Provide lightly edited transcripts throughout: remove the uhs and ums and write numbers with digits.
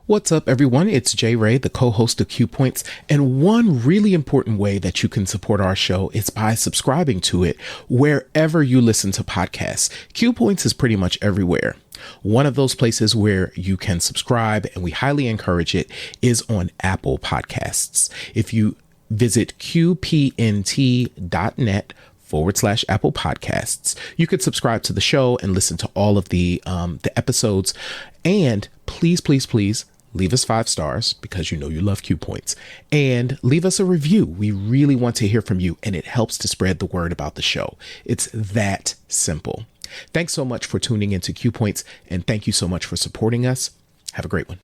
What's up, everyone? It's Jay Ray, the co-host of Q Points, and one really important way that you can support our show is by subscribing to it wherever you listen to podcasts. Q Points is pretty much everywhere. One of those places where you can subscribe, and we highly encourage it, is on Apple Podcasts. If you visit qpnt.net/Apple Podcasts. You could subscribe to the show and listen to all of the episodes. And please, please, please leave us 5 stars because you know you love Q Points, and leave us a review. We really want to hear from you, and it helps to spread the word about the show. It's that simple. Thanks so much for tuning into Q Points, and thank you so much for supporting us. Have a great one.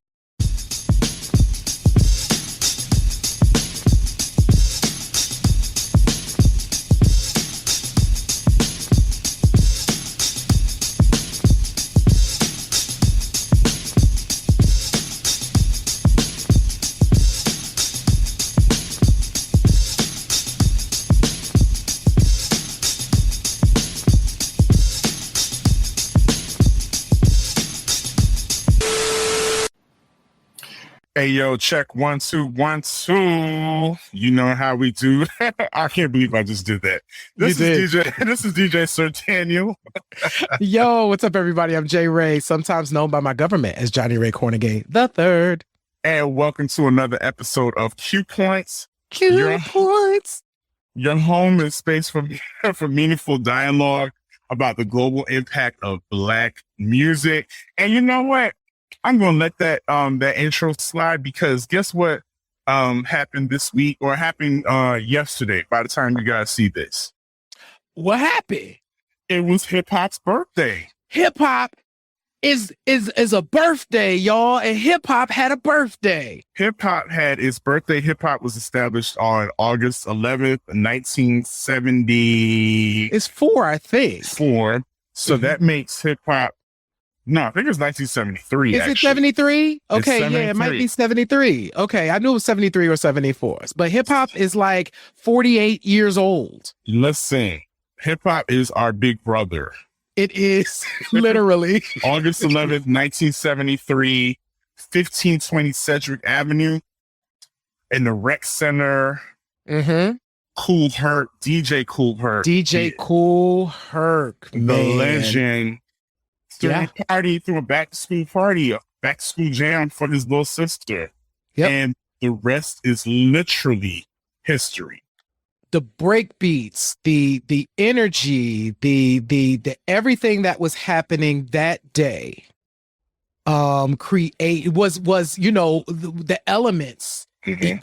Hey, yo, check 1 2 1 2. You know how we do. I can't believe I just did that. This is DJ Sir Daniel. Yo, what's up, everybody? I'm Jay Ray, sometimes known by my government as Johnny Ray Cornegay the Third. And welcome to another episode of Q Points. Points. Your home is space for meaningful dialogue about the global impact of Black music. And you know what? I'm going to let that intro slide because guess what happened this week or happened yesterday by the time you guys see this? What happened? It was hip hop's birthday. Hip hop is a birthday, y'all, and hip hop had a birthday. Hip hop had its birthday. Hip hop was established on August 11th, 1970. It's 4, I think. 4. So that makes hip hop. No, I think it's 1973. Is it 73? Okay, 73. yeah, it might be 73. Okay, I knew it was 73 or 74. But hip hop is like 48 years old. Listen, hip hop is our big brother. It is, literally. August 11th, 1973, 1520 Cedric Avenue in the Rec Center. Mm-hmm. Kool Herc, DJ Kool Herc. DJ Kool Herc, the legend. Threw a back to school party, a back to school jam for his little sister. Yep. And the rest is literally history. The break beats, the energy, the everything that was happening that day was you know, the elements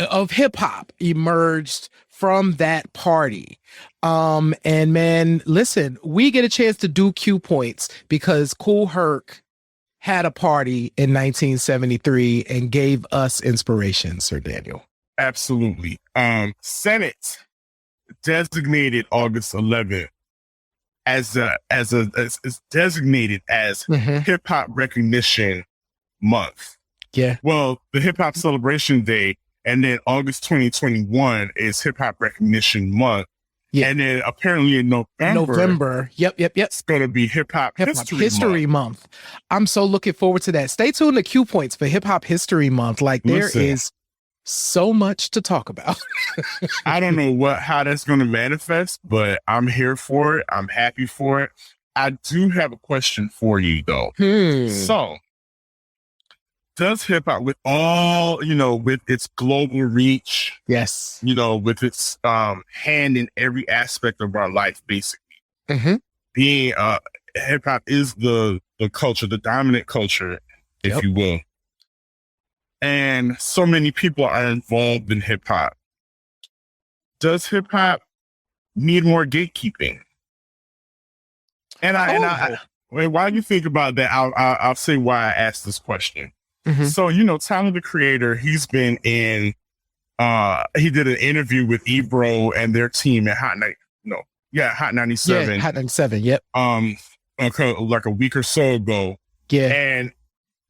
of hip hop emerged from that party. And man, listen, we get a chance to do Q Points because Kool Herc had a party in 1973 and gave us inspiration, Sir Daniel. Absolutely. Senate designated August 11th as designated as Hip Hop Recognition Month. Yeah. Well, the Hip Hop Celebration Day, and then August 2021 is Hip Hop Recognition Month. Yeah. And then apparently in November. Yep. It's going to be Hip Hop History Month. I'm so looking forward to that. Stay tuned to Q Points for Hip Hop History Month. Like there is so much to talk about. I don't know how that's going to manifest, but I'm here for it. I'm happy for it. I do have a question for you though. So does hip hop, with all, with its global reach, yes, with its hand in every aspect of our life, basically, being hip hop is the culture, the dominant culture, if you will, and so many people are involved in hip hop. Does hip hop need more gatekeeping? And while you think about that, I'll say why I asked this question. So, Tyler, the Creator, he's been in, he did an interview with Ebro and their team at Hot 97. Yeah, Hot 97, yep. Like a week or so ago. Yeah.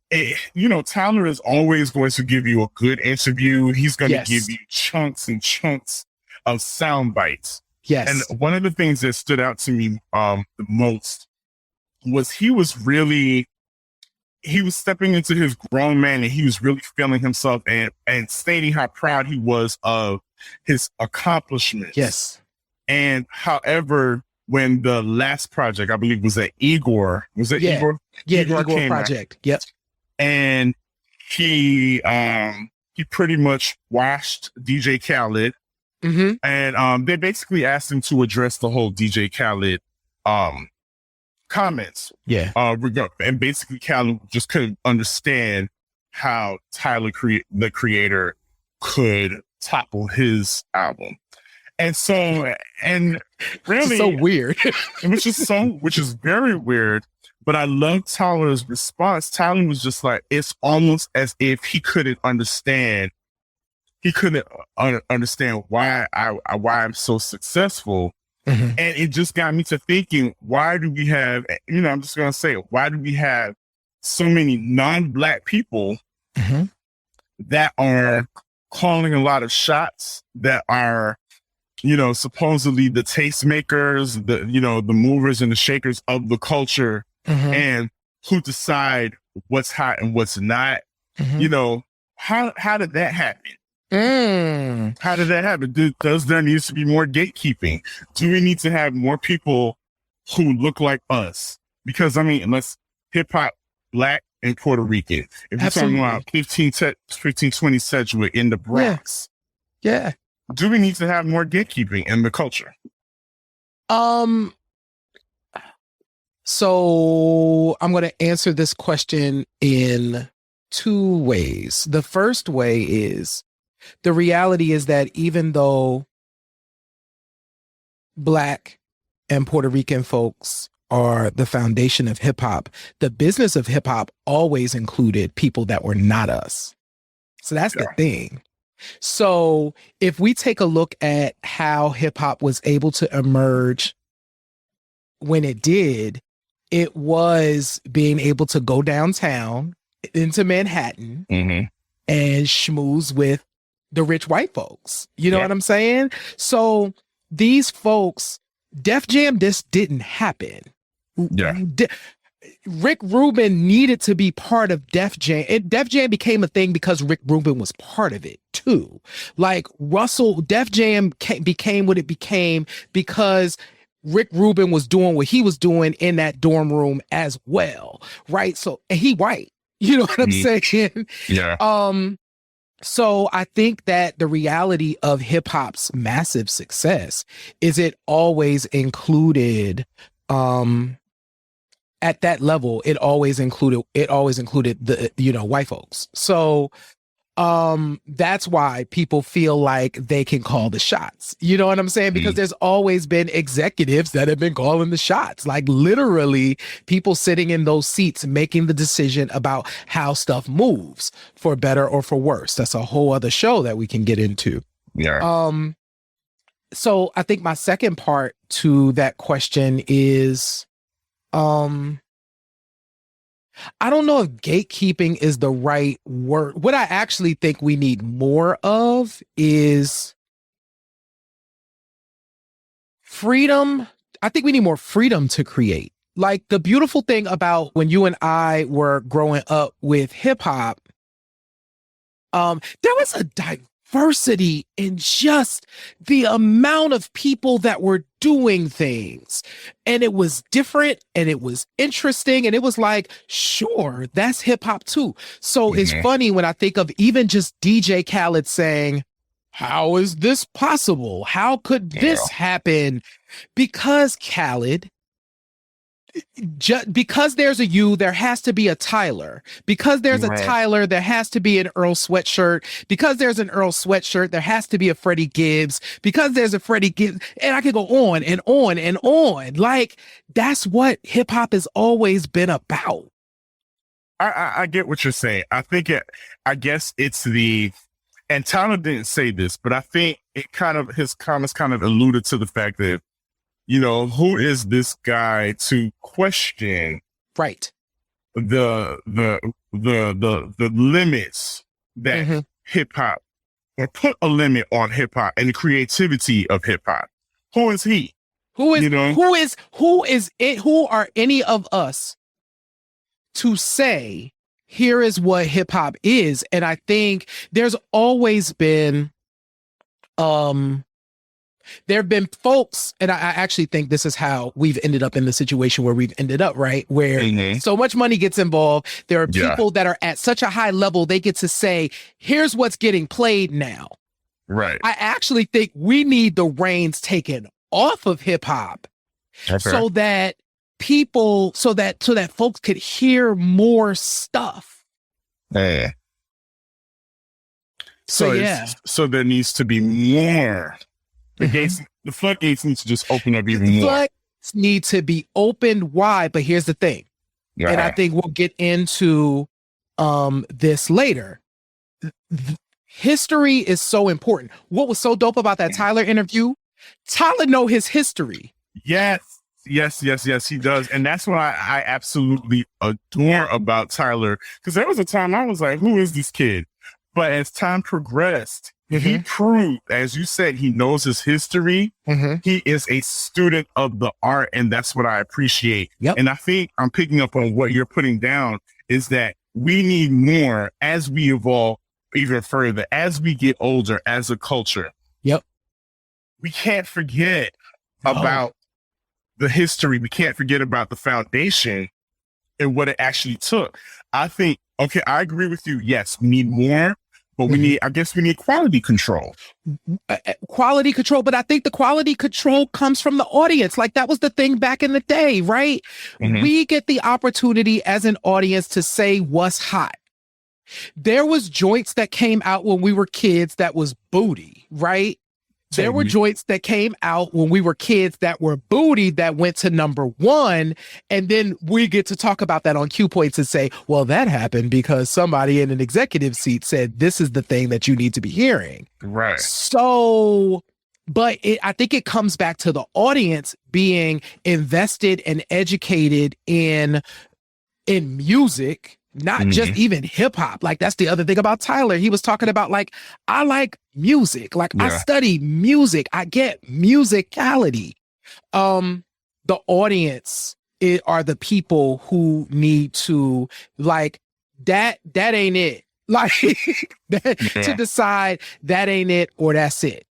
And, Tyler is always going to give you a good interview. He's going to give you chunks and chunks of sound bites. Yes. And one of the things that stood out to me the most was he was really he was stepping into his grown man, and he was really feeling himself and stating how proud he was of his accomplishments. Yes. And however, when the last project, I believe, was at Igor, Igor? Yeah, Igor project. Out, yep. And he pretty much washed DJ Khaled. Mm-hmm. And they basically asked him to address the whole DJ Khaled comments. Yeah. And basically Khaled just couldn't understand how Tyler, the creator, could topple his album. And so, and really, so weird. which is very weird. But I love Tyler's response. Tyler was just like, it's almost as if he couldn't understand. He couldn't understand why I'm so successful. Mm-hmm. And it just got me to thinking, why do we have, I'm just going to say, why do we have so many non-Black people mm-hmm. that are calling a lot of shots, that are, supposedly the tastemakers, the movers and the shakers of the culture, mm-hmm. and who decide what's hot and what's not? Mm-hmm. How did that happen? How did that happen? Does there need to be more gatekeeping? Do we need to have more people who look like us? Because unless hip hop, Black and Puerto Rican, if you're talking about 1520 Sedgwick in the Bronx, yeah. Do we need to have more gatekeeping in the culture? So I'm going to answer this question in two ways. The first way is, the reality is that even though Black and Puerto Rican folks are the foundation of hip hop, the business of hip hop always included people that were not us. So that's the thing. So if we take a look at how hip hop was able to emerge when it did, it was being able to go downtown into Manhattan mm-hmm. and schmooze with the rich white folks. You know what I'm saying? So these folks, Def Jam, this didn't happen. Yeah. Rick Rubin needed to be part of Def Jam. Def Jam became a thing because Rick Rubin was part of it too. Like Def Jam became what it became because Rick Rubin was doing what he was doing in that dorm room as well. Right. So, and he white, you know what I'm saying? Yeah. So I think that the reality of hip hop's massive success is it always included, at that level, it always included the, white folks. So, that's why people feel like they can call the shots. You know what I'm saying? Because there's always been executives that have been calling the shots, like literally people sitting in those seats making the decision about how stuff moves, for better or for worse. That's a whole other show that we can get into. Yeah. So I think my second part to that question is, I don't know if gatekeeping is the right word. What I actually think we need more of is freedom. I think we need more freedom to create. Like the beautiful thing about when you and I were growing up with hip hop, there was a diversity in just the amount of people that were doing things, and it was different and it was interesting, and it was like, sure, that's hip hop too. So it's funny when I think of even just DJ Khaled saying, how is this possible? How could this happen? Because Khaled, because there's a you, there has to be a Tyler. Because there's a Tyler, there has to be an Earl Sweatshirt. Because there's an Earl Sweatshirt, there has to be a Freddie Gibbs. Because there's a Freddie Gibbs, and I could go on and on and on. Like, that's what hip hop has always been about. I get what you're saying. I guess it's and Tyler didn't say this, but I think his comments kind of alluded to the fact that, who is this guy to question the limits that hip hop, or put a limit on hip hop and the creativity of hip hop? Who is he? Who are any of us to say, here is what hip hop is. And I think there's always been, there have been folks, and I actually think this is how we've ended up in the situation where we've ended up, right? Where so much money gets involved. There are people that are at such a high level, they get to say, here's what's getting played now. Right. I actually think we need the reins taken off of hip hop so that folks could hear more stuff. Yeah. So there needs to be more. The floodgates need to just open up even more. The floodgates need to be opened wide, but here's the thing. And I think we'll get into this later. History is so important. What was so dope about that Tyler interview? Tyler know his history. Yes, he does. And that's what I absolutely adore about Tyler. Because there was a time I was like, who is this kid? But as time progressed, he proved, as you said, he knows his history. He is a student of the art, and that's what I appreciate. And I think I'm picking up on what you're putting down is that we need more as we evolve even further, as we get older as a culture. We can't forget about the history. We can't forget about the foundation and what it actually took. I think, okay, I agree with you. Yes, we need more. But we need quality control. Quality control. But I think the quality control comes from the audience. Like that was the thing back in the day, right? We get the opportunity as an audience to say what's hot. There was joints that came out when we were kids that was booty, right? There were joints that came out when we were kids that were booty that went to number one. And then we get to talk about that on Q Points and say, well, that happened because somebody in an executive seat said, this is the thing that you need to be hearing. Right. So, but I think it comes back to the audience being invested and educated in music. Not just even hip hop. Like that's the other thing about Tyler. He was talking about like, I like music. Like I study music. I get musicality. The audience are the people who need to like, that ain't it. Like to decide that ain't it or that's it.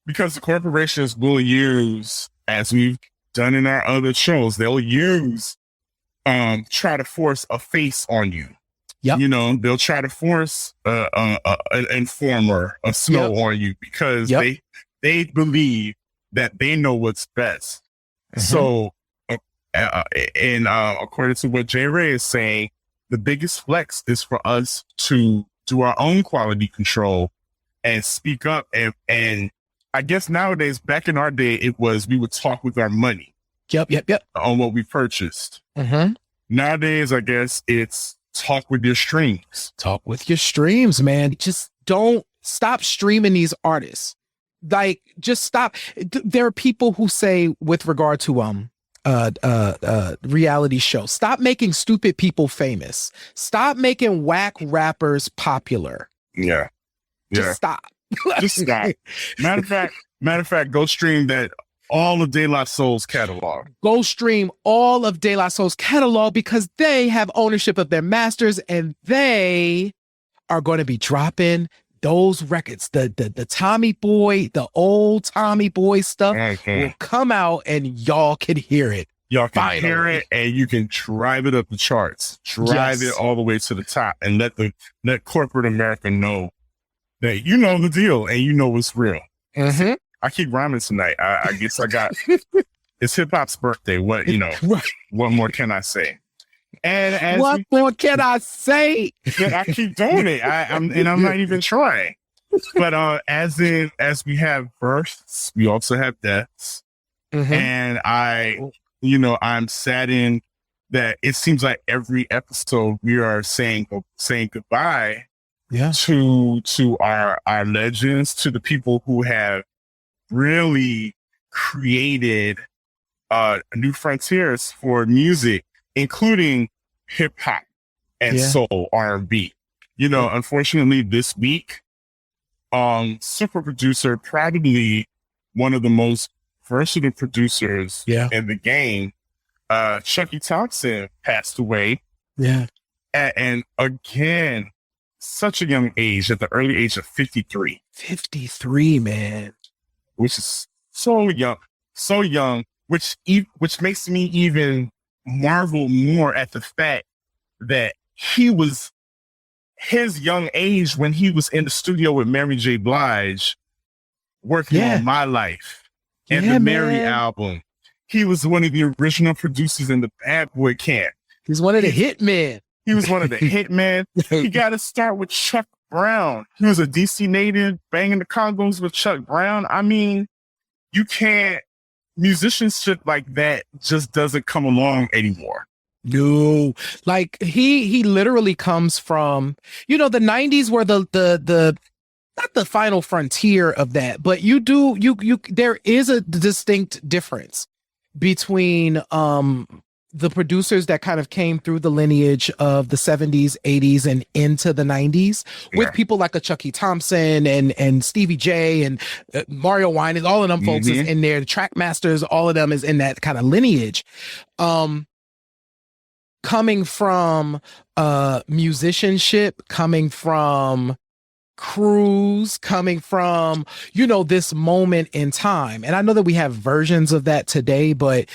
Because the corporations will use, as we've done in our other shows, they'll use try to force a face on you. You know, they'll try to force an informer, a Snow on you because they believe that they know what's best. So, and according to what J. Ray is saying, the biggest flex is for us to do our own quality control and speak up. And I guess nowadays, back in our day, it was we would talk with our money. On what we purchased. Nowadays, I guess it's talk with your streams. Talk with your streams, man. Just don't stop streaming these artists. Like, just stop. There are people who say with regard to reality shows, stop making stupid people famous. Stop making whack rappers popular. Just stop. Just stop. Matter of fact, go stream that. All of De La Soul's catalog. Go stream all of De La Soul's catalog because they have ownership of their masters and they are going to be dropping those records. The Tommy Boy, the old Tommy Boy stuff will come out and y'all can hear it. Y'all can hear it and you can drive it up the charts. Drive it all the way to the top and let corporate America know that you know the deal and you know what's real. I keep rhyming tonight. I guess I got it's hip hop's birthday. What what more can I say? And what more can I say? I keep doing it. I'm not even trying. But as we have births, we also have deaths. And I'm saddened that it seems like every episode we are saying goodbye to our legends, to the people who have really created new frontiers for music, including hip hop and soul R&B. Unfortunately, this week, super producer, probably one of the most versatile producers in the game, Chucky Thompson passed away Yeah. And again, such a young age, at the early age of 53. 53, man. Which is so young, which makes me even marvel more at the fact that he was his young age when he was in the studio with Mary J. Blige working on My Life and the Mary album. He was one of the original producers in the Bad Boy Camp. He's one of the hitmen. He was one of the hitmen. He got to start with Chuck Brown. He was a DC native banging the congos with Chuck Brown. I mean, you can't, musicianship like that just doesn't come along anymore. No, like he literally comes from, the 90s were the not the final frontier of that, but there is a distinct difference between the producers that kind of came through the lineage of the 70s, 80s, and into the 90s with people like a Chucky Thompson and Stevie J and Mario Winans, all of them folks is in there. The Track Masters, all of them is in that kind of lineage. Coming from musicianship, coming from cruise, coming from this moment in time. And I know that we have versions of that today, but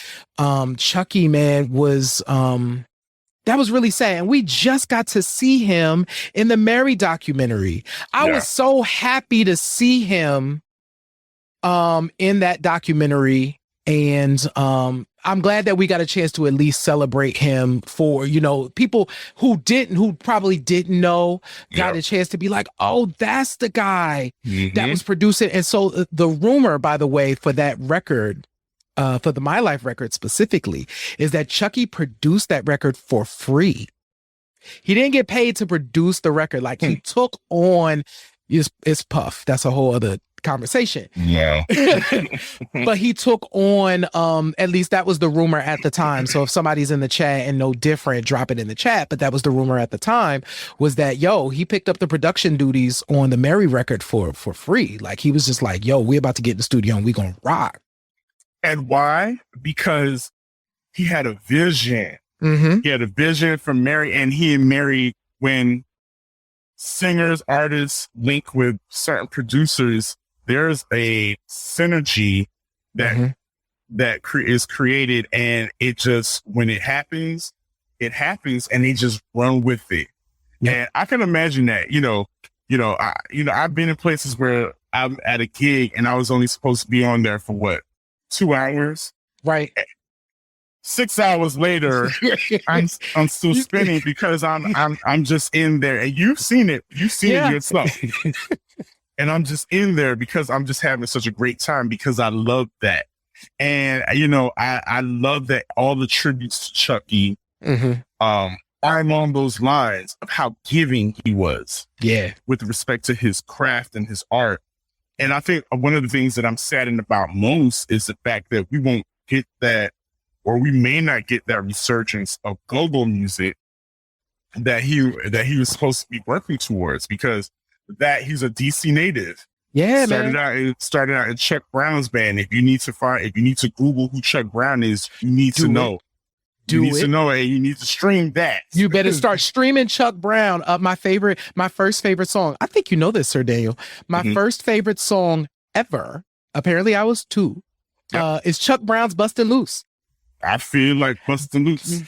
Chucky, man, was that was really sad. And we just got to see him in the Mary documentary. I was so happy to see him in that documentary. And I'm glad that we got a chance to at least celebrate him for, people who probably didn't know, got a chance to be like, oh, that's the guy that was producing. And so the rumor, by the way, for that record, for the My Life record specifically, is that Chucky produced that record for free. He didn't get paid to produce the record. Like he took on, it's Puff. That's a whole other conversation. Yeah. But he took on, at least that was the rumor at the time. So if somebody's in the chat and no different, drop it in the chat. But that was the rumor at the time, was that, he picked up the production duties on the Mary record for free. Like he was just like, we're about to get in the studio and we're going to rock. And why? Because he had a vision. He had a vision from Mary, and he and Mary, when singers, artists link with certain producers, there's a synergy that is created, and it just, when it happens, and they just run with it. And I can imagine that, I've been in places where I'm at a gig and I was only supposed to be on there for what, 2 hours? Right. 6 hours later, I'm still spinning because I'm just in there, and you've seen it yourself. And I'm just in there because I'm just having such a great time because I love that. And, I love that all the tributes to Chucky are along those lines of how giving he was. Yeah. With respect to his craft and his art. And I think one of the things that I'm saddened about most is the fact that we won't get that, or we may not get that resurgence of go-go music that he was supposed to be working towards, because that he's a DC native. Yeah, started out in Chuck Brown's band. If you need to Google who Chuck Brown is, you need to know. You need to know it. You need to stream that. You better start streaming Chuck Brown. My first favorite song. I think you know this, Sir Daniel. My first favorite song ever. Apparently, I was 2. Is Chuck Brown's "Bustin' Loose." I feel like "Bustin' Loose."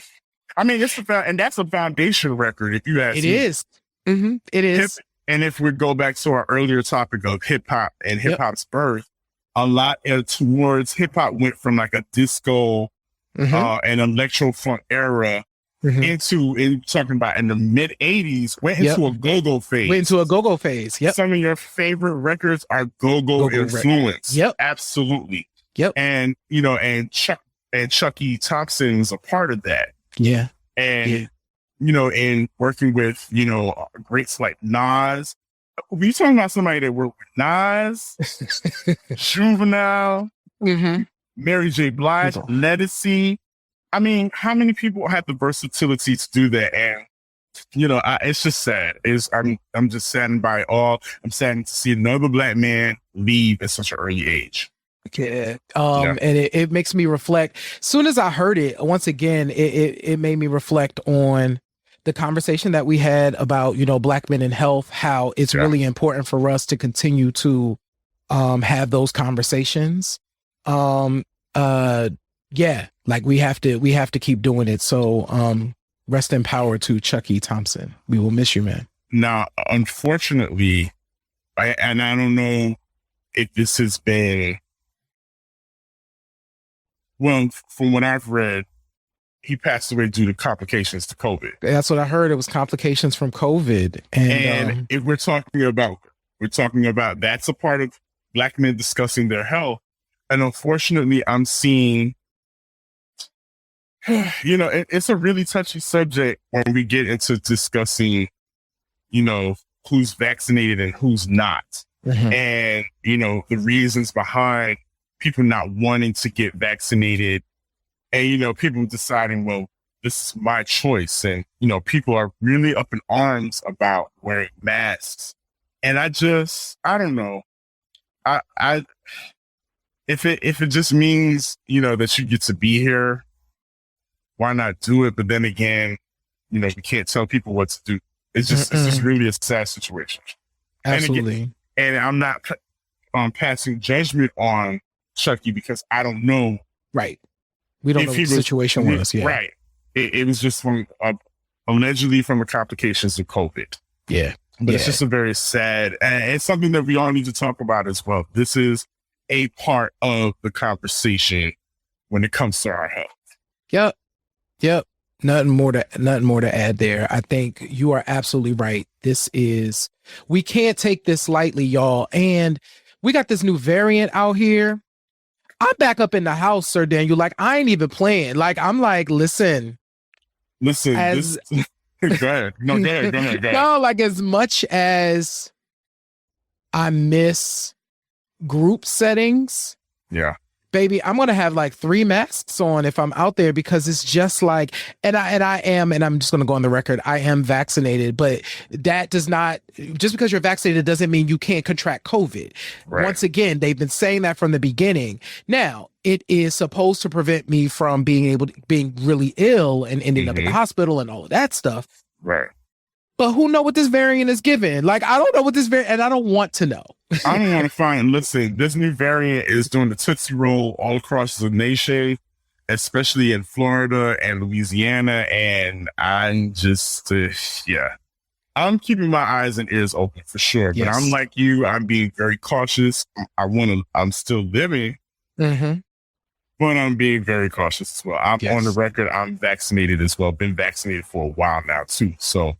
I mean, and that's a foundation record. If you ask me, it is. It is. And if we go back to our earlier topic of hip hop and hip hop's birth, a lot towards hip hop went from like a disco and electro funk era into talking about in the mid 80s, went into a go-go phase. Yep. Some of your favorite records are go-go influence. Yep. Absolutely. Yep. And, and Chucky Thompson is a part of that. Yeah. And, in working with, greats like Nas. We talking about somebody that worked with Nas, Juvenile, Mary J. Blige, Ledisi. I mean, how many people have the versatility to do that? And, it's just sad. I'm just saddened by it all. I'm saddened to see another Black man leave at such an early age. Yeah. And it makes me reflect. Soon as I heard it, once again, it made me reflect on the conversation that we had about, Black men in health, how it's really important for us to continue to have those conversations. Like we have to keep doing it. So rest in power to Chucky Thompson. We will miss you, man. Now, unfortunately, I don't know if this has been, well, from what I've read, he passed away due to complications to COVID. That's what I heard. It was complications from COVID. And if we're talking about that's a part of Black men discussing their health. And unfortunately, I'm seeing, it's a really touchy subject when we get into discussing, who's vaccinated and who's not. Mm-hmm. And, the reasons behind people not wanting to get vaccinated. And, people deciding, well, this is my choice. And, people are really up in arms about wearing masks. And I don't know. If it just means, that you get to be here, why not do it? But then again, we can't tell people what to do. It's just really a sad situation. Absolutely. And I'm not passing judgment on Chucky because I don't know. Right. We don't know what the situation was. Yeah. Right. It was just allegedly from the complications of COVID. Yeah. But it's just a very sad, and it's something that we all need to talk about as well. This is a part of the conversation when it comes to our health. Yep. Nothing more to add there. I think you are absolutely right. We can't take this lightly, y'all. And we got this new variant out here. I'm back up in the house, Sir Daniel. Like, I ain't even playing. Like, I'm like, listen. Go ahead. Go ahead. No, like, as much as I miss group settings. Yeah. Baby, I'm going to have like 3 masks on if I'm out there, because it's just like, and I'm just going to go on the record, I am vaccinated, but that does not, just because you're vaccinated doesn't mean you can't contract COVID. Right. Once again, they've been saying that from the beginning. Now, it is supposed to prevent me from being really ill and ending up in the hospital and all of that stuff. Right. But who know what this variant is giving? Like, I don't know what this variant, and I don't want to know. I don't want to find. Listen, this new variant is doing the Tootsie Roll all across the nation, especially in Florida and Louisiana. And I'm just, I'm keeping my eyes and ears open for sure. Yes. But I'm like you. I'm being very cautious. I'm still living, but I'm being very cautious as well. I'm on the record. I'm vaccinated as well. Been vaccinated for a while now too. So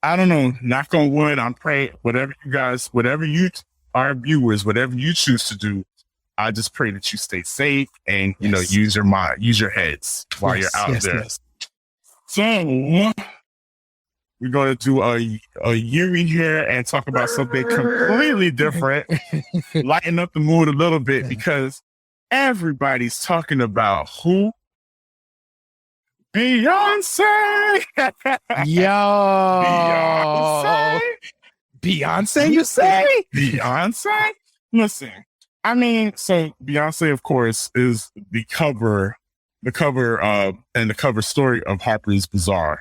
I don't know. Knock on wood. I'm praying. Whatever you, our viewers, whatever you choose to do, I just pray that you stay safe and use your mind, use your heads while you're out there. Yes. So we're going to do a Yuri here and talk about something completely different, lighten up the mood a little bit, because everybody's talking about who? Beyonce. Yo. Beyonce, you say? Beyonce? Listen, I mean, so Beyonce, of course, is the cover and the cover story of Harper's BAZAAR.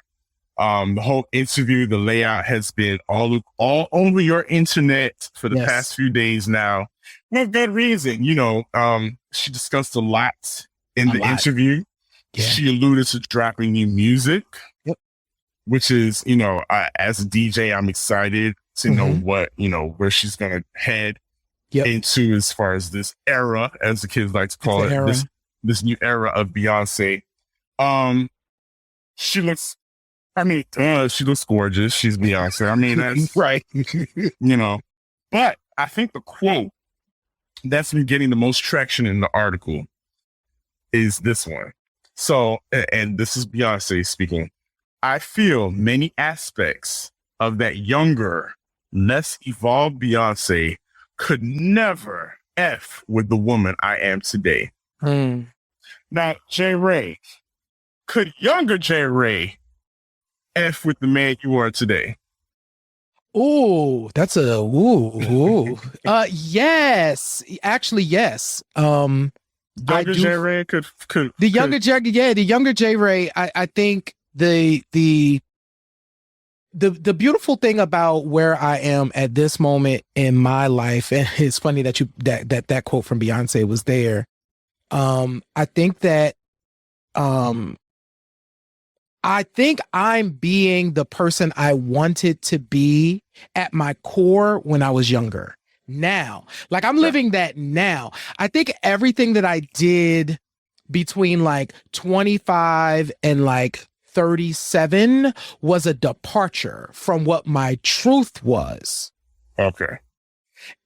The whole interview, the layout has been all over your internet for the past few days now. For good reason. She discussed a lot in the interview. Yeah. She alluded to dropping new music, which is, as a DJ, I'm excited to know what, where she's going to head into as far as this era, as the kids like to call it, this new era of Beyonce. She looks gorgeous. She's Beyonce. I mean, that's right. But I think the quote that's been getting the most traction in the article is this one. So, and this is Beyonce speaking. I feel many aspects of that younger, less evolved Beyonce could never F with the woman I am today. Now, J. Ray, could younger J. Ray F with the man you are today? Ooh, that's yes. Actually, yes. Younger J. Ray could the younger J. Ray. I think the the beautiful thing about where I am at this moment in my life, and it's funny that that quote from Beyonce was there. I think that I think I'm being the person I wanted to be at my core when I was younger. Now, like I'm living that now. I think everything that I did between like 25 and like 37 was a departure from what my truth was. Okay.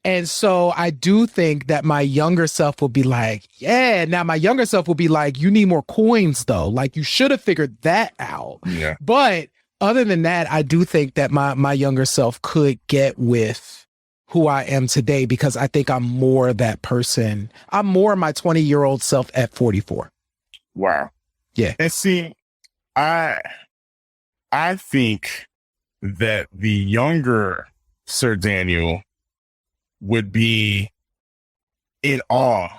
And so I do think that my younger self will be like, yeah, now my younger self will be like, you need more coins though. Like you should have figured that out. Yeah. But other than that, I do think that my younger self could get with who I am today, because I think I'm more that person. I'm more my 20-year-old self at 44. Wow. Yeah. And see, I think that the younger Sir Daniel would be in awe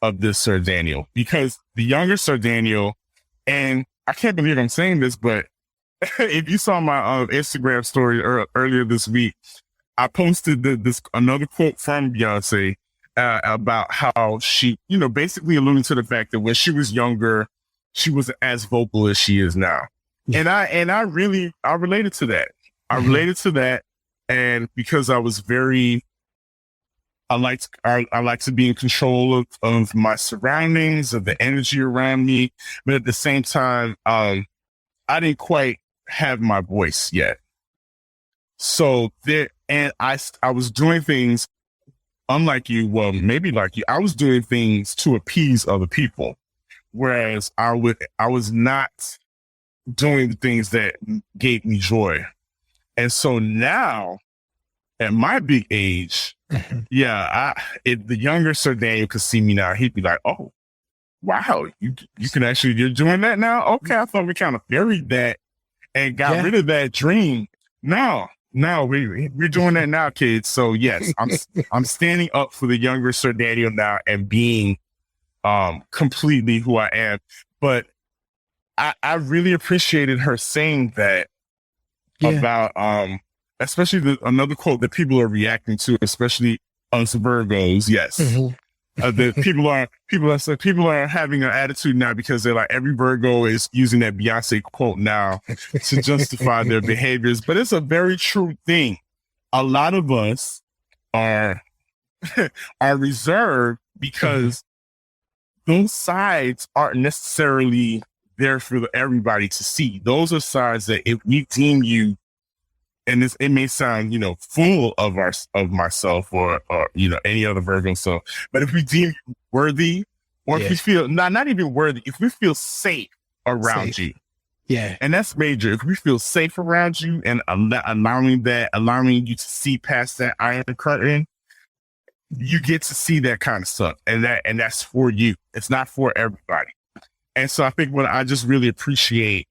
of this Sir Daniel, because the younger Sir Daniel, and I can't believe I'm saying this, but if you saw my Instagram story earlier this week, I posted this another quote from Beyonce about how she, basically alluding to the fact that when she was younger, she wasn't as vocal as she is now. Yeah. And I related to that. I related to that. And because I was I like to be in control of my surroundings, of the energy around me. But at the same time, I didn't quite have my voice yet. So I was doing things unlike you. Well, maybe like you, I was doing things to appease other people. Whereas I was not doing the things that gave me joy. And so now, at my big age, if the younger Sir Daniel could see me now, he'd be like, "Oh, wow, you can actually, you're doing that now? Okay, I thought we kind of buried that and got rid of that dream. No, we're doing that now, kids." So yes, I'm standing up for the younger Sir Daniel now and being completely who I am. But I really appreciated her saying that about especially another quote that people are reacting to, especially us Virgos. Yes. That people are having an attitude now because they're like, every Virgo is using that Beyonce quote now to justify their behaviors. But it's a very true thing. A lot of us are reserved because those sides aren't necessarily there for everybody to see. Those are sides that if we deem you, and it may sound, full of myself or any other Virgo self, but if we deem you worthy, or if we feel not even worthy, if we feel safe around you, and that's major. If we feel safe around you and allowing you to see past that iron curtain, you get to see that kind of stuff, and that's for you. It's not for everybody. And so I think what I just really appreciate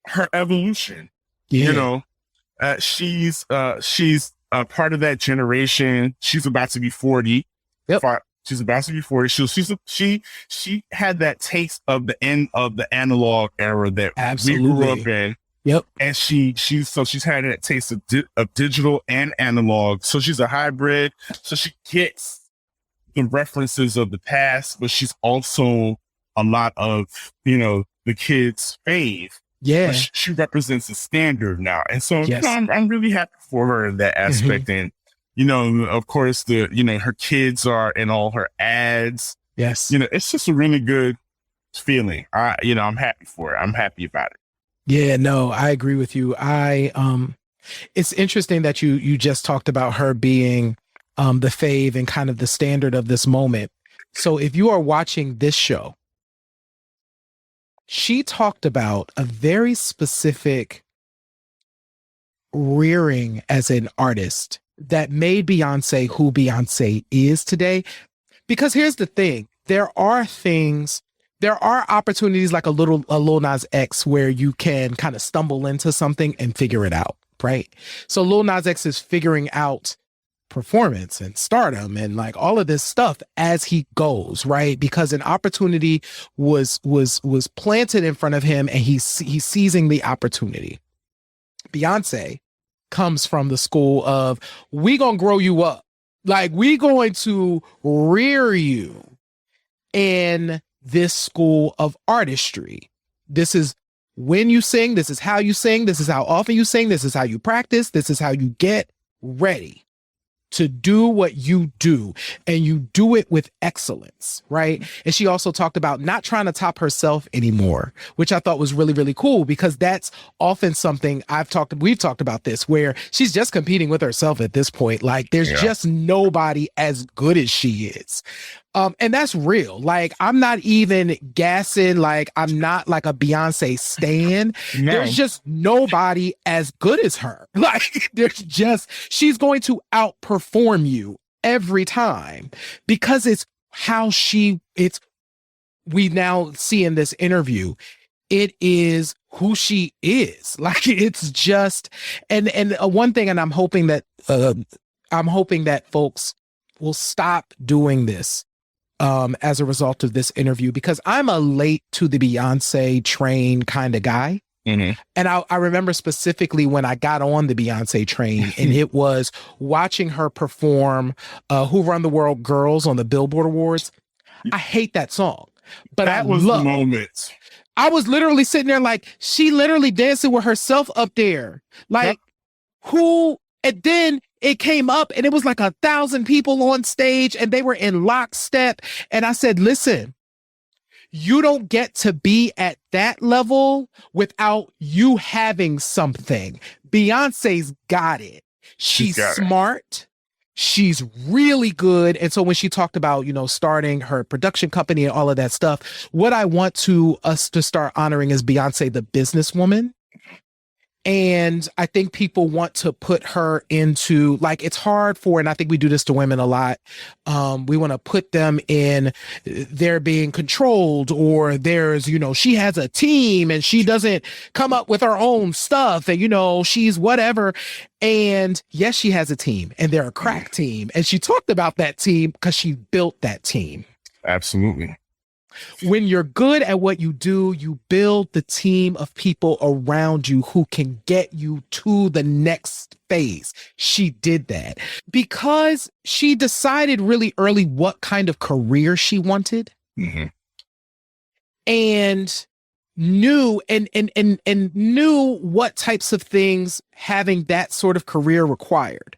her evolution. She's part of that generation. She's about to be 40. Yep. She's about to be 40. She had that taste of the end of the analog era that we grew up in. Yep. And she's had that taste of digital and analog. So she's a hybrid. So she gets the references of the past, but she's also a lot of, the kids' fave. Yeah. But she represents a standard now. And so I'm really happy for her in that aspect. And, of course, her kids are in all her ads. Yes. It's just a really good feeling. I'm happy for it. I'm happy about it. Yeah, no, I agree with you. It's interesting that you just talked about her being the fave and kind of the standard of this moment. So if you are watching this show, she talked about a very specific rearing as an artist that made Beyonce who Beyonce is today. Because here's the thing, there are opportunities like a Lil Nas X where you can kind of stumble into something and figure it out, right? So Lil Nas X is figuring out performance and stardom and like all of this stuff as he goes, right? Because an opportunity was planted in front of him and he's seizing the opportunity. Beyonce comes from the school of, we gonna grow you up. Like, we going to rear you in this school of artistry. This is when you sing. This is how you sing. This is how often you sing. This is how you practice. This is how you get ready to do what you do, and you do it with excellence, right? And she also talked about not trying to top herself anymore, which I thought was really, really cool, because that's often something we've talked about this, where she's just competing with herself at this point. Like, there's just nobody as good as she is. And that's real. Like, I'm not even gassing. Like, I'm not like a Beyonce stan. No. There's just nobody as good as her. Like, she's going to outperform you every time, because we now see in this interview, it is who she is. Like, it's just, and one thing, and I'm hoping that folks will stop doing this as a result of this interview, because I'm a late to the Beyonce train kind of guy. Mm-hmm. And I remember specifically when I got on the Beyonce train, and it was watching her perform Who Run the World Girls on the Billboard Awards. I hate that song, but that was the moment. I was literally sitting there like, she literally dancing with herself up there. Like, who? And then it came up and it was like 1,000 people on stage and they were in lockstep. And I said, listen, you don't get to be at that level without you having something. Beyonce's got it. She's smart. She's really good. And so when she talked about, starting her production company and all of that stuff, what I want us to start honoring is Beyonce, the businesswoman. And I think people want to put her into, like, it's hard for, and I think we do this to women a lot. We want to put them in, they're being controlled, or there's, she has a team and she doesn't come up with her own stuff, and, she's whatever. And yes, she has a team, and they're a crack team. And she talked about that team because she built that team. Absolutely. When you're good at what you do, you build the team of people around you who can get you to the next phase. She did that because she decided really early what kind of career she wanted. Mm-hmm. And knew and knew what types of things having that sort of career required.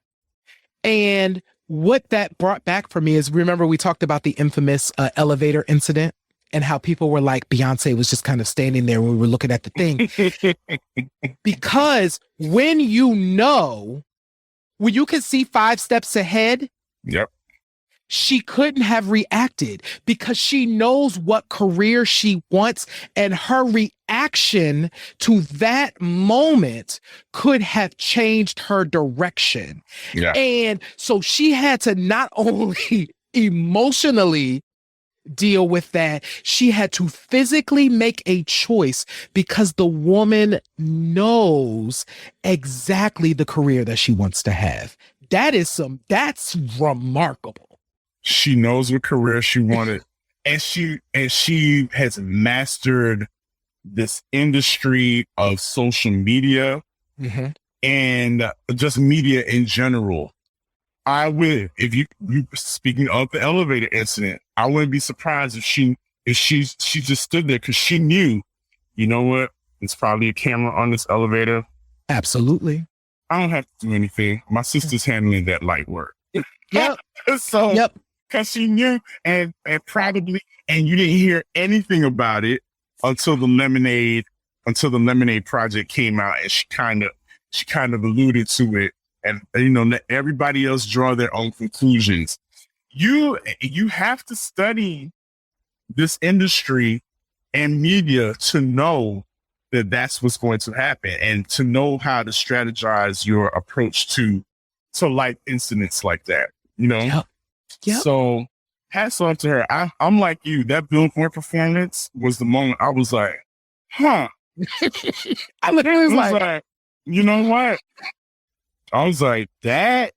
And what that brought back for me is, remember we talked about the infamous elevator incident and how people were like, Beyonce was just kind of standing there when we were looking at the thing. Because when you can see 5 steps ahead, yep, she couldn't have reacted because she knows what career she wants, and her reaction to that moment could have changed her direction. Yeah. And so she had to not only emotionally deal with that, she had to physically make a choice, because the woman knows exactly the career that she wants to have. That's remarkable. She knows what career she wanted, and she has mastered this industry of social media, mm-hmm. and just media in general. I would, if you speaking of the elevator incident, I wouldn't be surprised if she just stood there because she knew, you know what, it's probably a camera on this elevator. Absolutely. I don't have to do anything. My sister's handling that light work. Yep. So, yep. Because she knew, and probably, and you didn't hear anything about it until the Lemonade project came out, and she kind of alluded to it. And, let everybody else draw their own conclusions. You have to study this industry and media to know that that's what's going to happen, and to know how to strategize your approach to life incidents like that, Yep. Yep. So hats off to her. I'm like you. That Billboard performance was the moment I was like, huh. I literally was like, you know what? I was like, that,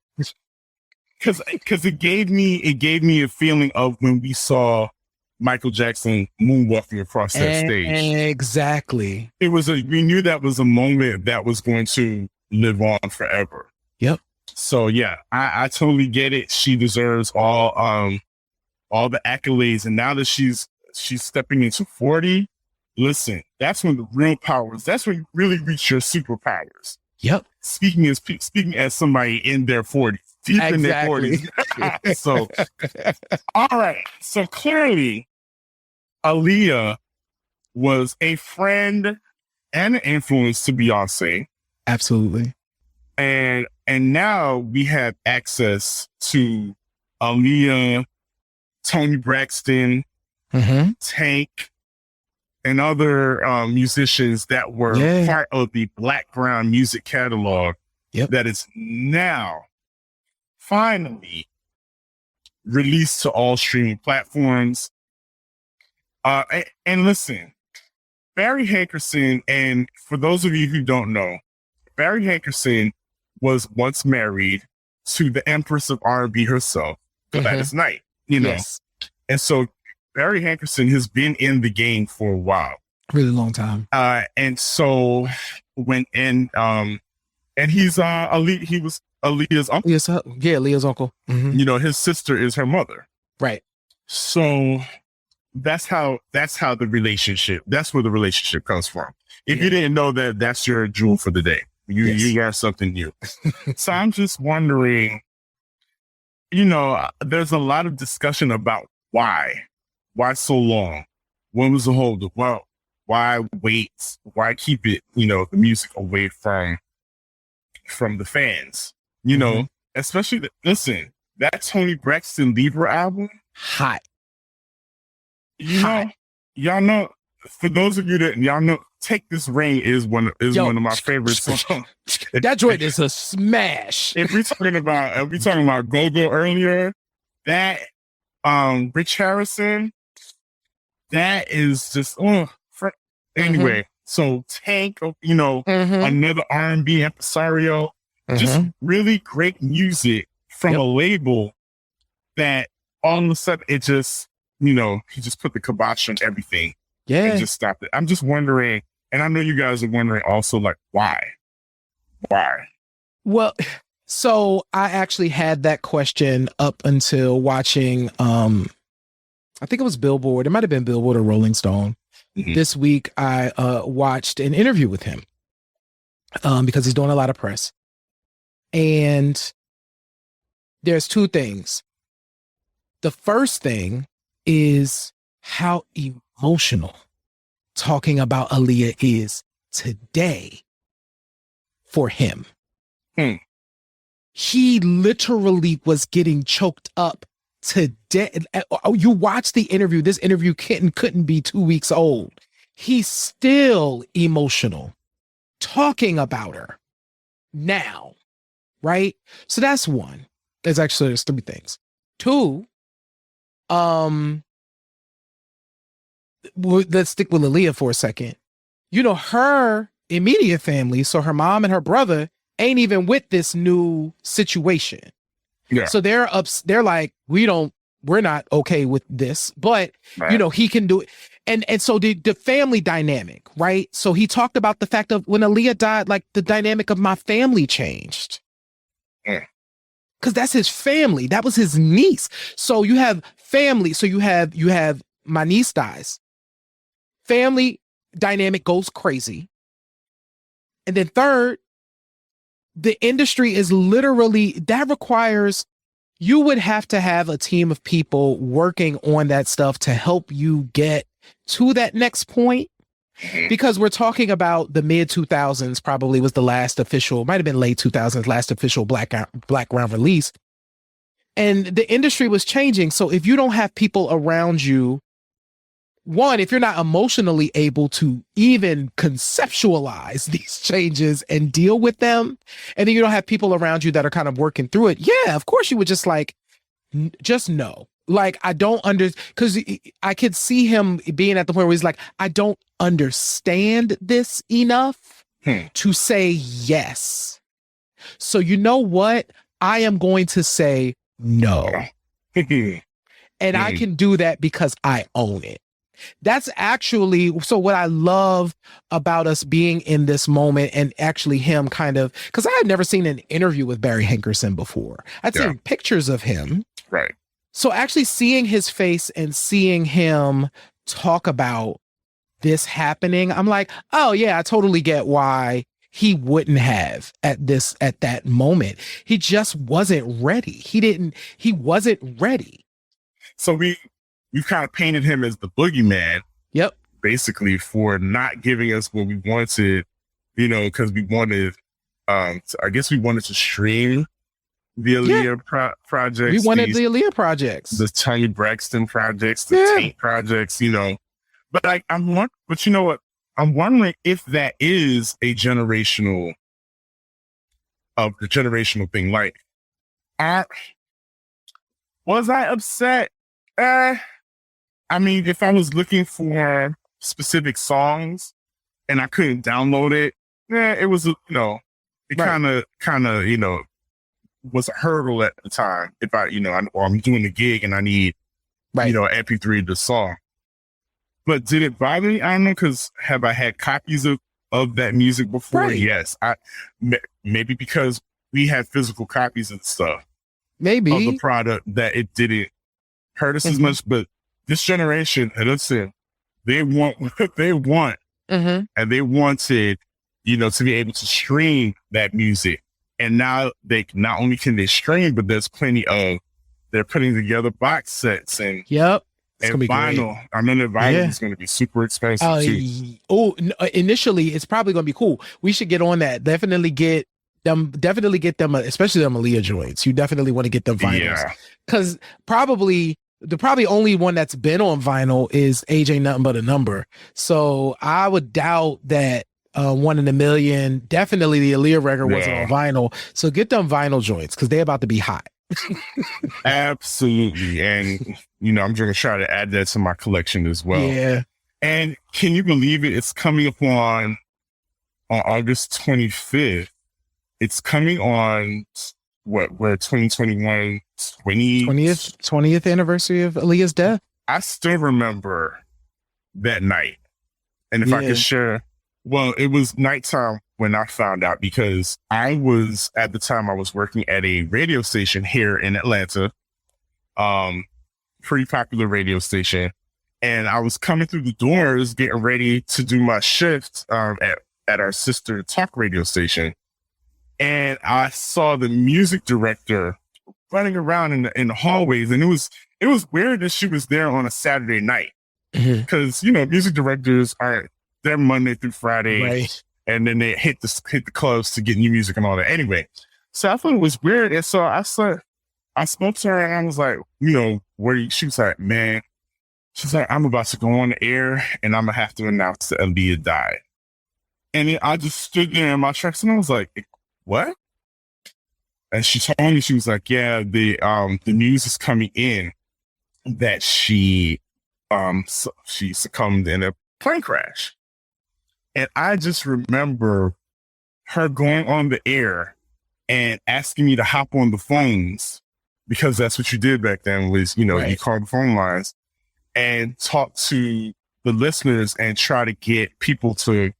because it gave me a feeling of when we saw Michael Jackson moonwalking across that stage. Exactly. We knew that was a moment that was going to live on forever. Yep. So yeah, I totally get it. She deserves all the accolades. And now that she's stepping into 40, listen, that's when the real powers, that's when you really reach your superpowers. Yep. Speaking as somebody in their 40s, deep in their 40s. So, all right. So clearly, Aaliyah was a friend and an influence to Beyonce. Absolutely. And now we have access to Aaliyah, Toni Braxton, Tank, and other musicians that were part of the background music catalog that is now finally released to all streaming platforms. And listen, Barry Hankerson, and for those of you who don't know, Barry Hankerson was once married to the Empress of R&B herself, Gladys Knight, you know. Yes. And so Barry Hankerson has been in the game for a while. Really long time. And so and he's he was Aaliyah's uncle. Yes, Aaliyah's uncle. Mm-hmm. You know, his sister is her mother. Right. So that's where the relationship comes from. If you didn't know that, that's your jewel for the day. You got something new. So I'm just wondering, you know, there's a lot of discussion about why so long? When was the holdup? Well, why wait? Why keep it, you know, the music away from the fans? You know, especially listen, that Toni Braxton Libra album, hot. You know, y'all know. For those of you that y'all know, "Take This Rain" is one of my favorite songs. That joint is a smash. If we're talking about Go-Go earlier, that Rich Harrison, that is just anyway. So Tank, you know, another R&B impresario, just really great music from a label that all of a sudden it just, you know, he just put the kibosh on everything. Yeah. And just stopped it. I'm just wondering, and I know you guys are wondering also, like, why? Well, so I actually had that question up until watching, I think it was Billboard. It might have been Billboard or Rolling Stone. This week, I watched an interview with him because he's doing a lot of press. And there's two things. The first thing is how emotional talking about Aaliyah is today for him. He literally was getting choked up today. You watch the interview. This interview couldn't be 2 weeks old. He's still emotional talking about her now, right? So that's one. There's three things. Two, let's stick with Aaliyah for a second. You know, her immediate family, so her mom and her brother, ain't even with this new situation. Yeah. So they're like, we're not okay with this, but you know, he can do it. And so the family dynamic, right? So he talked about the fact of when Aaliyah died, like the dynamic of my family changed. Cause that's his family. That was his niece. So you have family. So you have my niece dies. Family dynamic goes crazy. And then third, the industry is literally, that requires, you would have to have a team of people working on that stuff to help you get to that next point. Because we're talking about the mid 2000s, probably was the last official, might've been late 2000s, last official Black round release. And the industry was changing. So if you don't have people around you, one, if you're not emotionally able to even conceptualize these changes and deal with them, and then you don't have people around you that are kind of working through it, yeah, of course you would just like, just no. Like, I don't because I could see him being at the point where he's like, I don't understand this enough to say yes. So you know what? I am going to say no. And I can do that because I own it. That's actually, so what I love about us being in this moment, and actually him kind of, because I had never seen an interview with Barry Hankerson before. I'd seen pictures of him. Right. So actually seeing his face and seeing him talk about this happening, I'm like, oh yeah, I totally get why he wouldn't have at that moment. He just wasn't ready. He wasn't ready. So we've kind of painted him as the boogeyman. Yep. Basically for not giving us what we wanted, because we wanted, I guess we wanted to stream the Aaliyah projects. We wanted the Aaliyah projects. The Tanya Braxton projects, the Taint projects, But but you know what? I'm wondering if that is the generational thing. Like, was I upset? I mean, if I was looking for specific songs and I couldn't download it, it was, it kind of, was a hurdle at the time. If or I'm doing a gig and I need, an MP3 of the song. But did it bother me? I don't know, because have I had copies of that music before? Right. Yes. Maybe because we had physical copies and stuff. Maybe. Of the product that it didn't hurt us as much. But this generation, listen, they want what they want. And they wanted, to be able to stream that music. And now they not only can they stream, but there's they're putting together box sets and It's and vinyl. Great. I remember vinyl is going to be super expensive too. Initially, it's probably going to be cool. We should get on that. Definitely get them, especially them Aaliyah joints. You definitely want to get them vinyls. Because the probably only one that's been on vinyl is Age Ain't Nothing But a Number. So I would doubt that One in a Million, definitely the Aaliyah record wasn't on vinyl. So get them vinyl joints because they're about to be hot. Absolutely. And I'm going to try to add that to my collection as well. Yeah. And can you believe it? It's coming up on August 25th. It's coming on where 2021 20th anniversary of Aaliyah's death. I still remember that night. And if I could share, well, it was nighttime when I found out, because at the time I was working at a radio station here in Atlanta, pretty popular radio station. And I was coming through the doors, getting ready to do my shift at our sister talk radio station. And I saw the music director running around in the hallways. And it was weird that she was there on a Saturday night, because, music directors they're Monday through Friday. Right. And then they hit the clubs to get new music and all that. Anyway, so I thought it was weird. And so I spoke to her and I was like, she was like, man, she's like, I'm about to go on the air and I'm going to have to announce that Aaliyah died. And then I just stood there in my tracks and I was like, what? And she told me, she was like, yeah, the news is coming in that she succumbed in a plane crash. And I just remember her going on the air and asking me to hop on the phones, because that's what you did back then was, you called the phone lines and talk to the listeners and try to get people to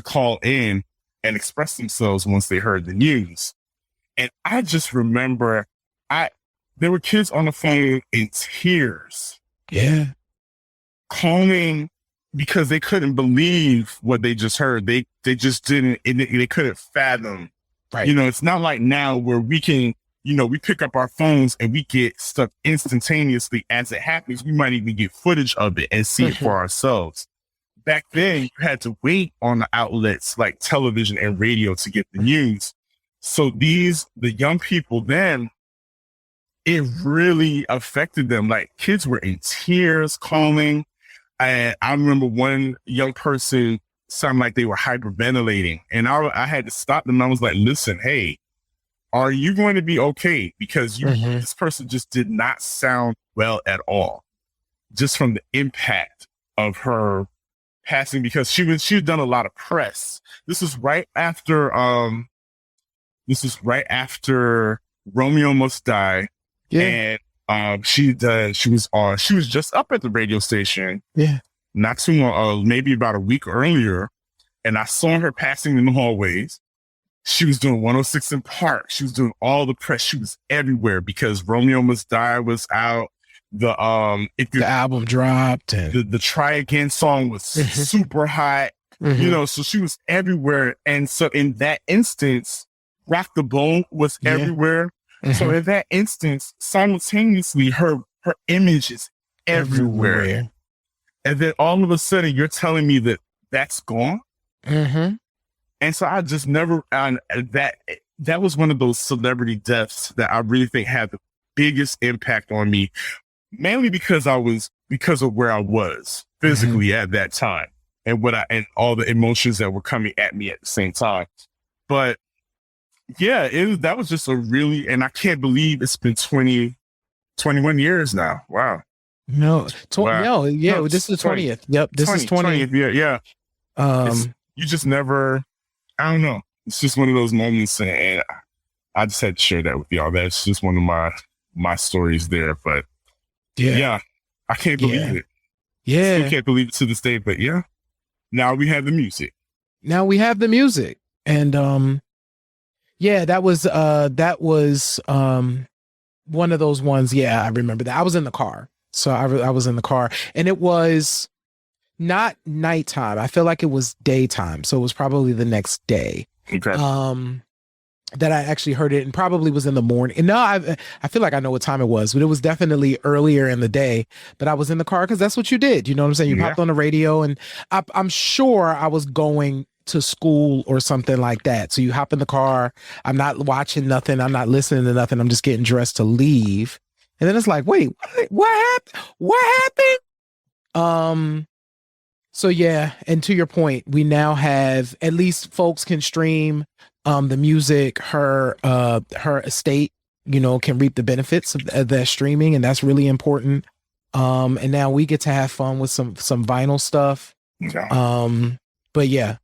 call in and express themselves once they heard the news. And I just remember there were kids on the phone in tears. Yeah. Calling because they couldn't believe what they just heard. They just didn't, they couldn't fathom. Right. It's not like now where we can, we pick up our phones and we get stuff instantaneously as it happens. We might even get footage of it and see it for ourselves. Back then, you had to wait on the outlets like television and radio to get the news. So the young people then, it really affected them. Like, kids were in tears calling. And I remember one young person sounded like they were hyperventilating. And I had to stop them. I was like, listen, hey, are you going to be okay? Because this person just did not sound well at all, just from the impact of her passing, because she'd done a lot of press. This is right after Romeo Must Die. Yeah. And She was just up at the radio station. Yeah. Not too long, maybe about a week earlier, and I saw her passing in the hallways. She was doing 106 in Park. She was doing all the press. She was everywhere because Romeo Must Die was out. The album dropped, and the Try Again song was super hot. You know, so she was everywhere. And so in that instance, Rock the Bone was everywhere. So in that instance, simultaneously, her image is everywhere. And then all of a sudden, you're telling me that that's gone. And so I just never, that was one of those celebrity deaths that I really think had the biggest impact on me, mainly because of where I was physically at that time and and all the emotions that were coming at me at the same time. But yeah, that was just and I can't believe it's been 21 years now. Wow. No, this is the 20th. Yep. This is 20th. Yeah. You just never, I don't know. It's just one of those moments, and I just had to share that with y'all. That's just one of my stories there. But yeah, I can't believe it. Yeah. Still can't believe it to this day, but yeah. Now we have the music. And that was one of those ones. Yeah, I remember that. I was in the car. So I was in the car, and it was not nighttime. I feel like it was daytime. So it was probably the next day. Okay. That I actually heard it, and probably was in the morning. And no, I feel like I know what time it was, but it was definitely earlier in the day. But I was in the car because that's what you did. You know what I'm saying? You popped on the radio, and I'm sure I was going to school or something like that. So you hop in the car. I'm not watching nothing. I'm not listening to nothing. I'm just getting dressed to leave. And then it's like, wait, what happened? What happened? So yeah, and to your point, we now have, at least folks can stream the music. Her estate, can reap the benefits of that streaming, and that's really important. And now we get to have fun with some vinyl stuff. But yeah,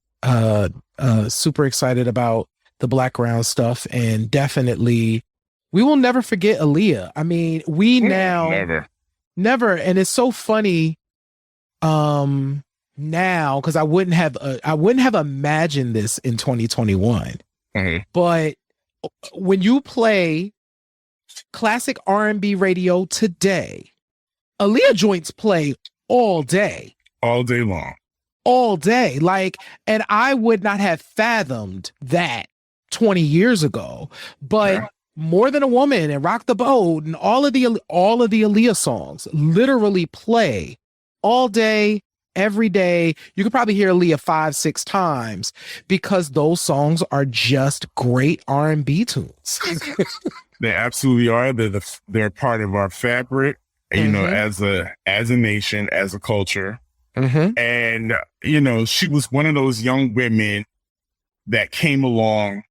super excited about the Black Ground stuff, and definitely we will never forget Aaliyah. I mean, never. And it's so funny now, because I wouldn't have imagined this in 2021. But when you play classic R&B radio today, Aaliyah joints play all day long, all day. Like, and I would not have fathomed that 20 years ago, but More Than a Woman and Rock the Boat and all of the Aaliyah songs literally play all day, every day. You could probably hear Aaliyah 5-6 times because those songs are just great R&B tunes. They absolutely are. They're part of our fabric, as a nation, as a culture. And, she was one of those young women that came along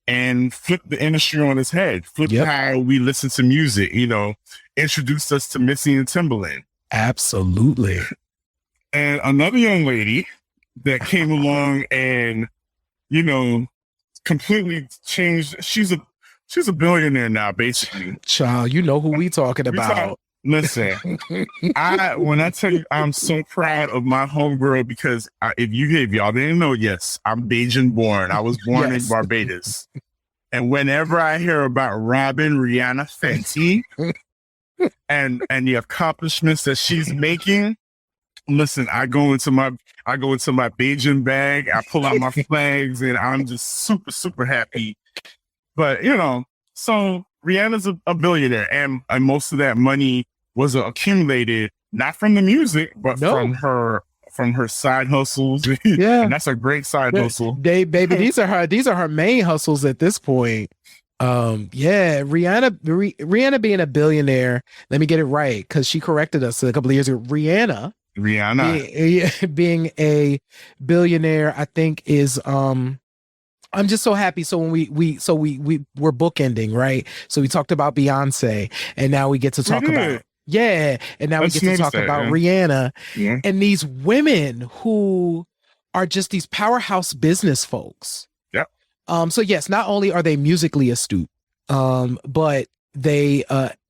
and flipped the industry on its head, flipped how we listen to music, introduced us to Missy and Timbaland. Absolutely. And another young lady that came along and, completely changed. She's a billionaire now, basically. Child, you know who we talking about. Listen, when I tell you, I'm so proud of my homegirl because if y'all didn't know, yes, I'm Bajan born. I was born in Barbados. And whenever I hear about Robin Rihanna Fenty and the accomplishments that she's making, listen, I go into my Bajan bag, I pull out my flags, and I'm just super, super happy. But so Rihanna's a billionaire, and most of that money was accumulated not from the music, but from her side hustles. Yeah, and that's a great side hustle. These are her main hustles at this point. Rihanna being a billionaire. Let me get it right, because she corrected us a couple of years ago. Rihanna being a billionaire, I think is I'm just so happy. So when we were bookending, right? So we talked about Beyonce, and now we get to talk about Rihanna and these women who are just these powerhouse business folks. So yes, not only are they musically astute, but they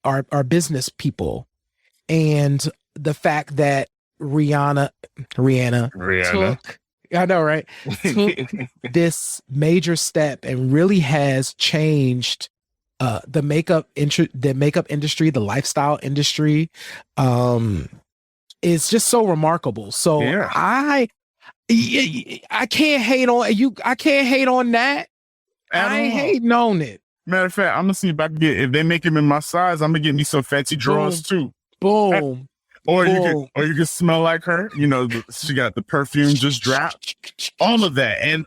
are business people, and the fact that Rihanna took, I know, right? Took this major step and really has changed the makeup industry, the lifestyle industry, is just so remarkable. So Yeah. I can't hate on you. I can't hate on that. I ain't hating on it. Matter of fact, I'm gonna see if I can if they make him in my size, I'm gonna get me some fancy drawers too. Boom. Or you can smell like her. You know, she got the perfume just dropped. All of that.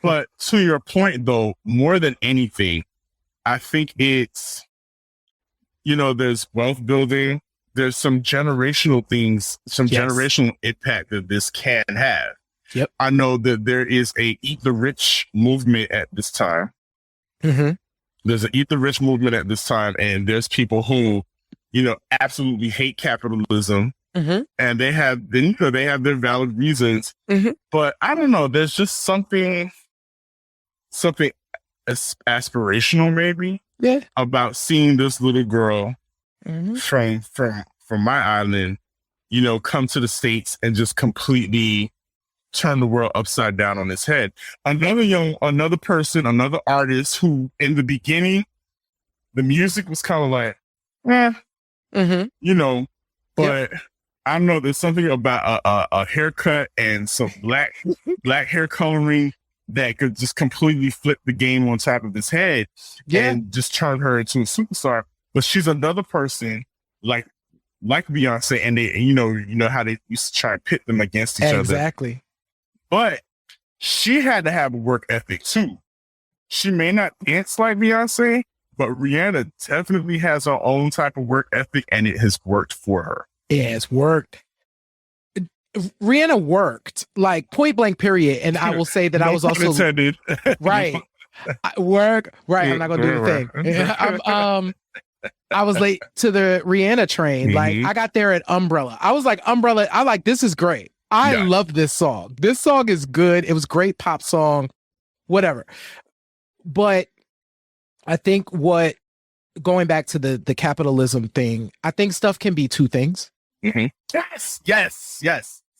But to your point though, more than anything, I think it's, you know, there's wealth building, there's some generational things, some generational impact that this can have. Yep. I know that there is a Eat the Rich movement at this time. Mm-hmm. There's an Eat the Rich movement at this time, and there's people who, you know, absolutely hate capitalism, and they have their valid reasons. But I don't know. There's just something aspirational, maybe, about seeing this little girl from my island, you know, come to the States and just completely turn the world upside down on its head. Another person, another artist who in the beginning, the music was kind of like, you know, but I don't know, there's something about a haircut and some black hair coloring that could just completely flip the game on top of his head and just turn her into a superstar. But she's another person like Beyonce, and they, you know how they used to try to pit them against each other. Exactly. But she had to have a work ethic too. She may not dance like Beyonce, but Rihanna definitely has her own type of work ethic, and it has worked for her. It has worked. Rihanna worked, like, point blank, period. And I will say that I was also intended. Right. Right. I'm not gonna do the thing. I was late to the Rihanna train. Like, I got there at Umbrella. I was like, Umbrella, this is great. I love this song. This song is good. It was a great pop song, whatever. But I think going back to the capitalism thing, I think stuff can be two things. Yes.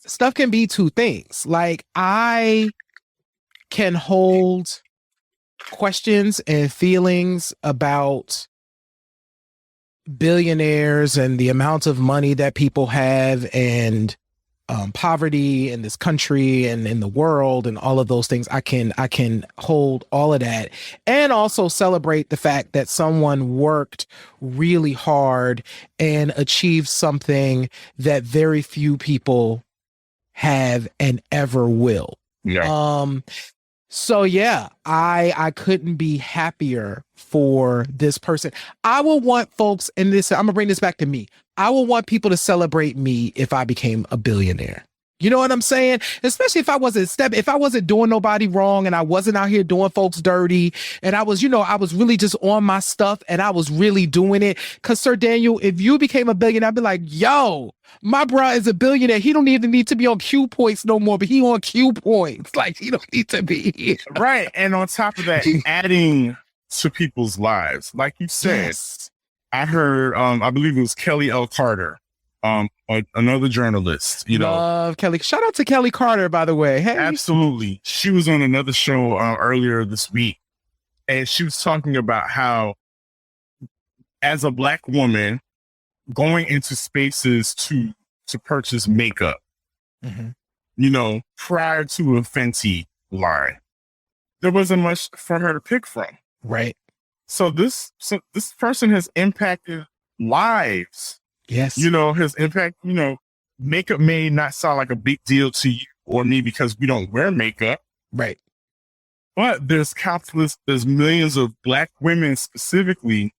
Stuff can be two things. Like, I can hold questions and feelings about billionaires and the amount of money that people have, and poverty in this country and in the world and all of those things. I can hold all of that, and also celebrate the fact that someone worked really hard and achieved something that very few people have and ever will. So yeah, I couldn't be happier for this person. I will want folks, and this, I'm gonna bring this back to me. I will want people to celebrate me if I became a billionaire. You know what I'm saying? Especially if I wasn't doing nobody wrong, and I wasn't out here doing folks dirty, and I was really just on my stuff, and I was really doing it. Cause Sir Daniel, if you became a billionaire, I'd be like, yo, my bruh is a billionaire. He don't even need to be on Q points no more, but he on Q points. Like, he don't need to be here. Right. And on top of that, adding to people's lives. Like you said, I heard, I believe it was Kelly L. Carter, another journalist, you know. Love Kelly. Shout out to Kelly Carter, by the way. Hey. Absolutely. She was on another show earlier this week, and she was talking about how, as a Black woman, going into spaces to purchase makeup, you know, prior to a Fenty line, there wasn't much for her to pick from. Right. So this person has impacted lives. Yes. You know, his impact, you know, makeup may not sound like a big deal to you or me because we don't wear makeup. Right. But there's millions of Black women specifically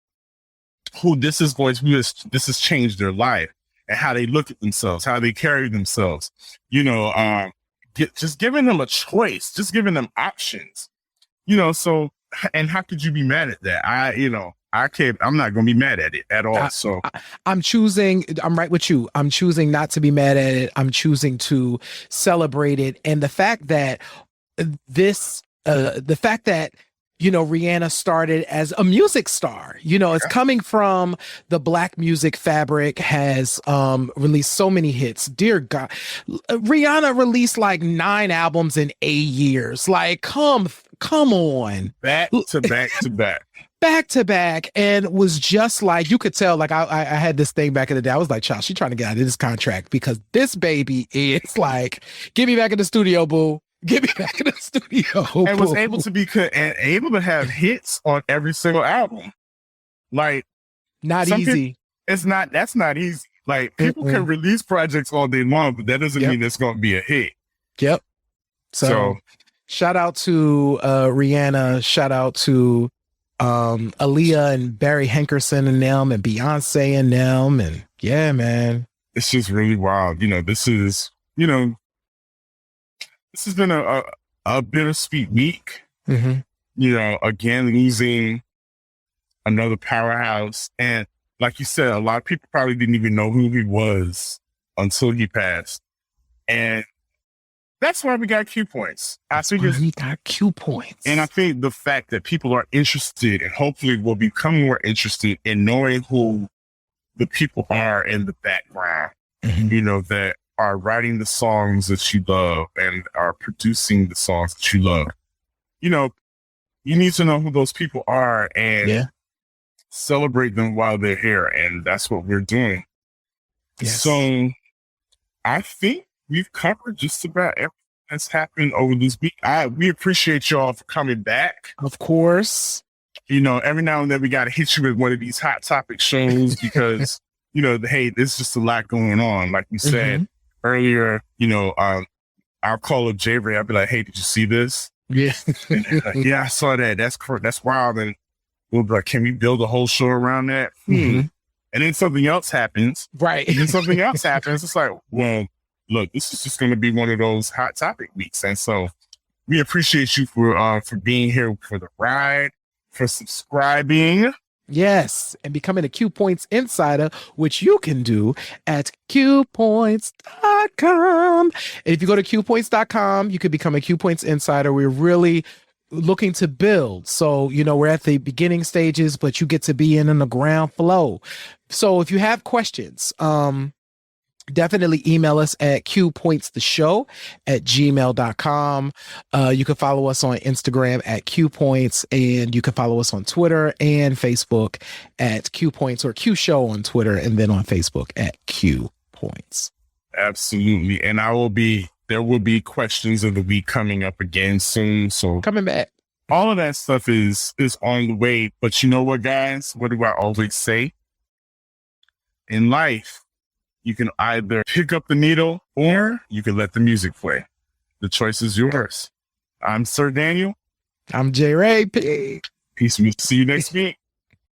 who this has changed their life and how they look at themselves, how they carry themselves, you know, just giving them a choice, just giving them options, you know. So, and how could you be mad at that? I'm not going to be mad at it at all. I'm right with you. I'm choosing not to be mad at it. I'm choosing to celebrate it. And the fact that Rihanna started as a music star. It's coming from the Black music fabric, has released so many hits. Dear God, Rihanna released like 9 albums in 8 years. Like, come on. Back to back to back. Back to back, and was just like, you could tell, like I had this thing back in the day. I was like, child, she trying to get out of this contract because this baby is like, get me back in the studio, boo. Get me back in the studio. And was able to have hits on every single album. Like, not easy. That's not easy. Like, people can release projects all day long, but that doesn't mean it's going to be a hit. Yep. So shout out to Rihanna. Shout out to Aaliyah and Barry Hankerson and them, and Beyonce and them. And yeah, man. It's just really wild. This has been a bittersweet week. Again, losing another powerhouse. And like you said, a lot of people probably didn't even know who he was until he passed. And that's why we got Q points. We got Q points. And I think the fact that people are interested, and hopefully will become more interested in knowing who the people are in the background, that are writing the songs that you love and are producing the songs that you love. You need to know who those people are and celebrate them while they're here. And that's what we're doing. Yes. So I think we've covered just about everything that's happened over this week. We appreciate y'all for coming back. Of course. Every now and then we got to hit you with one of these hot topic shows because, hey, there's just a lot going on. Like we said earlier, I'll call up J-Ray. I'll be like, hey, did you see this? Yeah. Yeah, I saw that. That's wild. And we'll be like, can we build a whole show around that? And then something else happens. Right. And then something else happens. It's like, well, look, this is just going to be one of those hot topic weeks. And so we appreciate you for being here for the ride, for subscribing. Yes, and becoming a Q Points Insider, which you can do at qpoints.com. And if you go to qpoints.com, you could become a Q Points Insider. We're really looking to build. So, we're at the beginning stages, but you get to be in the ground flow. So if you have questions, definitely email us at qpointstheshow@gmail.com. You can follow us on Instagram at qpoints, and you can follow us on Twitter and Facebook at qpoints, or Q Show on Twitter, and then on Facebook at qpoints. Absolutely. And there will be questions of the week coming up again soon. So coming back. All of that stuff is on the way. But you know what, guys? What do I always say? In life, you can either pick up the needle or you can let the music play. The choice is yours. I'm Sir Daniel. I'm J-Ray. Peace. We'll see you next week.